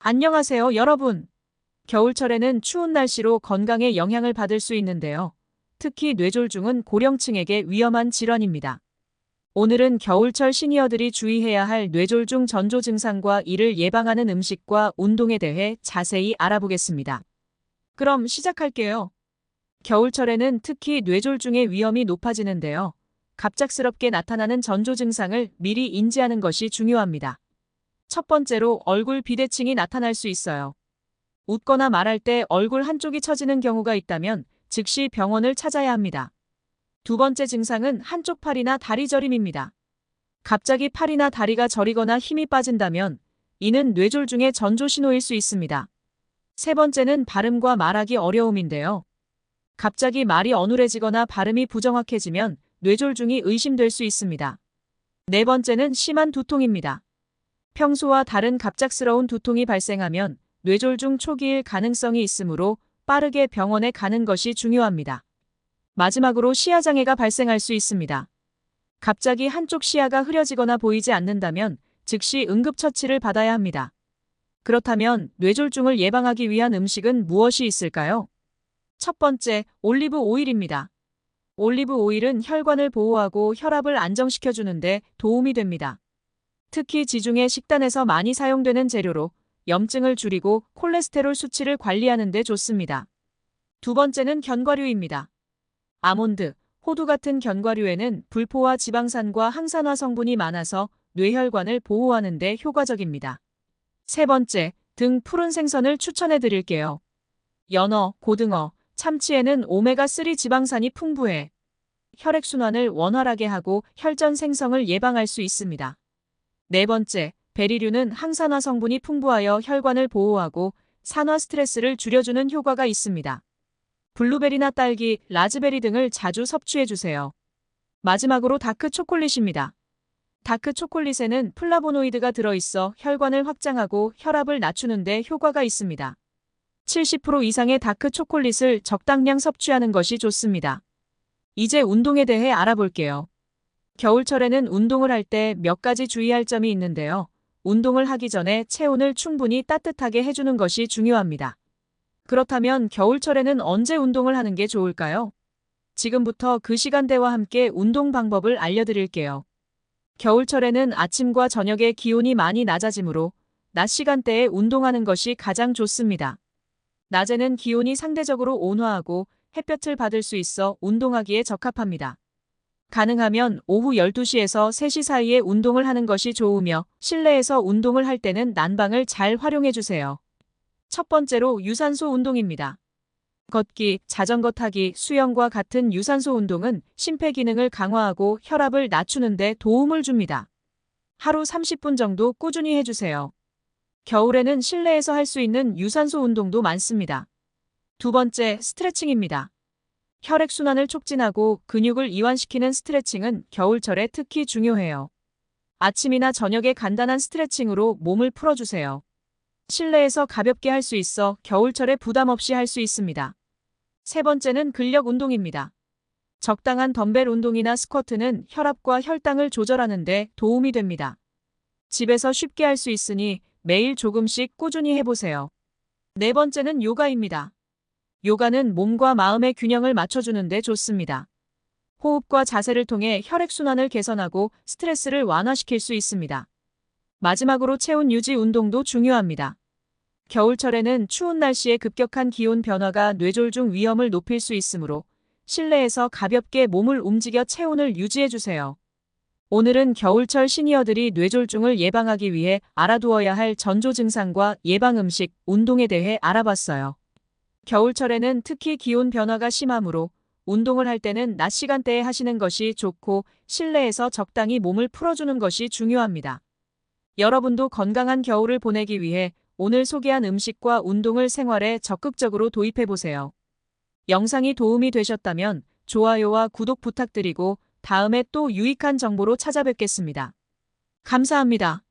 안녕하세요, 여러분. 겨울철에는 추운 날씨로 건강에 영향을 받을 수 있는데요. 특히 뇌졸중은 고령층에게 위험한 질환입니다. 오늘은 겨울철 시니어들이 주의해야 할 뇌졸중 전조 증상과 이를 예방하는 음식과 운동에 대해 자세히 알아보겠습니다. 그럼 시작할게요. 겨울철에는 특히 뇌졸중의 위험이 높아지는데요. 갑작스럽게 나타나는 전조 증상을 미리 인지하는 것이 중요합니다. 첫 번째로 얼굴 비대칭이 나타날 수 있어요. 웃거나 말할 때 얼굴 한쪽이 처지는 경우가 있다면 즉시 병원을 찾아야 합니다. 두 번째 증상은 한쪽 팔이나 다리 저림입니다. 갑자기 팔이나 다리가 저리거나 힘이 빠진다면 이는 뇌졸중의 전조 신호일 수 있습니다. 세 번째는 발음과 말하기 어려움인데요. 갑자기 말이 어눌해지거나 발음이 부정확해지면 뇌졸중이 의심될 수 있습니다. 네 번째는 심한 두통입니다. 평소와 다른 갑작스러운 두통이 발생하면 뇌졸중 초기일 가능성이 있으므로 빠르게 병원에 가는 것이 중요합니다. 마지막으로 시야장애가 발생할 수 있습니다. 갑자기 한쪽 시야가 흐려지거나 보이지 않는다면 즉시 응급처치를 받아야 합니다. 그렇다면 뇌졸중을 예방하기 위한 음식은 무엇이 있을까요? 첫 번째, 올리브 오일입니다. 올리브 오일은 혈관을 보호하고 혈압을 안정시켜주는데 도움이 됩니다. 특히 지중해 식단에서 많이 사용되는 재료로 염증을 줄이고 콜레스테롤 수치를 관리하는 데 좋습니다. 두 번째는 견과류입니다. 아몬드, 호두 같은 견과류에는 불포화 지방산과 항산화 성분이 많아서 뇌혈관을 보호하는 데 효과적입니다. 세 번째, 등 푸른 생선을 추천해 드릴게요. 연어, 고등어, 참치에는 오메가3 지방산이 풍부해 혈액순환을 원활하게 하고 혈전 생성을 예방할 수 있습니다. 네 번째, 베리류는 항산화 성분이 풍부하여 혈관을 보호하고 산화 스트레스를 줄여주는 효과가 있습니다. 블루베리나 딸기, 라즈베리 등을 자주 섭취해주세요. 마지막으로 다크 초콜릿입니다. 다크 초콜릿에는 플라보노이드가 들어있어 혈관을 확장하고 혈압을 낮추는 데 효과가 있습니다. 70% 이상의 다크 초콜릿을 적당량 섭취하는 것이 좋습니다. 이제 운동에 대해 알아볼게요. 겨울철에는 운동을 할 때 몇 가지 주의할 점이 있는데요. 운동을 하기 전에 체온을 충분히 따뜻하게 해주는 것이 중요합니다. 그렇다면 겨울철에는 언제 운동을 하는 게 좋을까요? 지금부터 그 시간대와 함께 운동 방법을 알려드릴게요. 겨울철에는 아침과 저녁에 기온이 많이 낮아지므로 낮 시간대에 운동하는 것이 가장 좋습니다. 낮에는 기온이 상대적으로 온화하고 햇볕을 받을 수 있어 운동하기에 적합합니다. 가능하면 오후 12시에서 3시 사이에 운동을 하는 것이 좋으며 실내에서 운동을 할 때는 난방을 잘 활용해 주세요. 첫 번째로 유산소 운동입니다. 걷기, 자전거 타기, 수영과 같은 유산소 운동은 심폐기능을 강화하고 혈압을 낮추는 데 도움을 줍니다. 하루 30분 정도 꾸준히 해주세요. 겨울에는 실내에서 할 수 있는 유산소 운동도 많습니다. 두 번째, 스트레칭입니다. 혈액순환을 촉진하고 근육을 이완시키는 스트레칭은 겨울철에 특히 중요해요. 아침이나 저녁에 간단한 스트레칭으로 몸을 풀어주세요. 실내에서 가볍게 할 수 있어 겨울철에 부담 없이 할 수 있습니다. 세 번째는 근력 운동입니다. 적당한 덤벨 운동이나 스쿼트는 혈압과 혈당을 조절하는 데 도움이 됩니다. 집에서 쉽게 할 수 있으니 매일 조금씩 꾸준히 해보세요. 네 번째는 요가입니다. 요가는 몸과 마음의 균형을 맞춰주는 데 좋습니다. 호흡과 자세를 통해 혈액순환을 개선하고 스트레스를 완화시킬 수 있습니다. 마지막으로 체온 유지 운동도 중요합니다. 겨울철에는 추운 날씨에 급격한 기온 변화가 뇌졸중 위험을 높일 수 있으므로 실내에서 가볍게 몸을 움직여 체온을 유지해주세요. 오늘은 겨울철 시니어들이 뇌졸중을 예방하기 위해 알아두어야 할 전조 증상과 예방 음식, 운동에 대해 알아봤어요. 겨울철에는 특히 기온 변화가 심하므로 운동을 할 때는 낮 시간대에 하시는 것이 좋고 실내에서 적당히 몸을 풀어주는 것이 중요합니다. 여러분도 건강한 겨울을 보내기 위해 오늘 소개한 음식과 운동을 생활에 적극적으로 도입해보세요. 영상이 도움이 되셨다면 좋아요와 구독 부탁드리고 다음에 또 유익한 정보로 찾아뵙겠습니다. 감사합니다.